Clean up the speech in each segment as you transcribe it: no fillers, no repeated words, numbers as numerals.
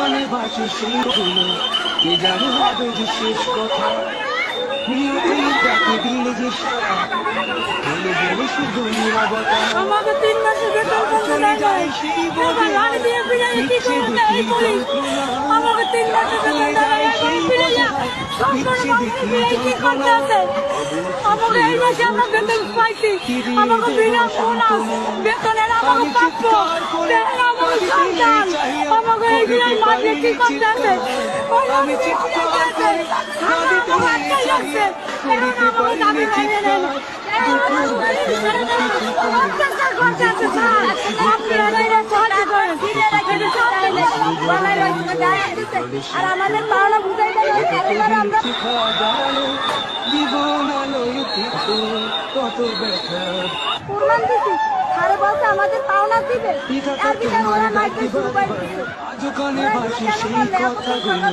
কানে ভাসে সেই গুলো, কে জানে হবে যে শেষ কথা। নিয়তেই ডাকে দিলে যে সারা, চলে গেলে শুধু নীরবতা। আমাকে 3 মাসের বেতন চলে যায় সেই বোঝে, দিচ্ছে দেখি যন্ত্রণা। আমাকে 3 মাসের বেতন যায় সেই বোঝে, দিচ্ছে দেখি যন্ত্রণা। আমাকে এই মাসে আমরা বেতন পাইছি, আমাকে বিনা বোনাস বেতনের আমাকে প্রাপ্য, আমাকে সন্তান, আমাকে এই বিনা মাসে কি করতে আছে, আমি চিৎকার করে কাঁদিতে চাই, করিতে পারিনি চিৎকার। আর আমাদের পাওনা বুঝাই জীবন আলোয় কত ব্যথা প্রমাণ দিছি, আরে বলছে আমাদের পাওনা দিবে। দোকানে বাসি সেই কথাগুলো,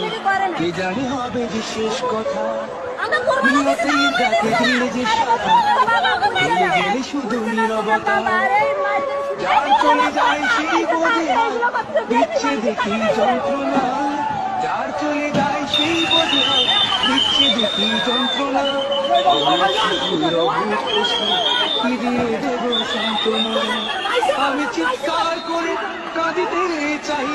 কে জানে হবে যে শেষ কথা। নিয়তেই ডাকে দিলে যে সারা, চলে গেলে শুধু নীরবতা। যার চলে যায় সেই বোঝে, দিচ্ছে দেখি যন্ত্রণা। যার চলে যায় সেই বোঝে, দিচ্ছে দেখি যন্ত্রণা। ফিরিয়ে দেব সান্ত্বনা। আমি চিৎকার করে কাঁদিতে চাই।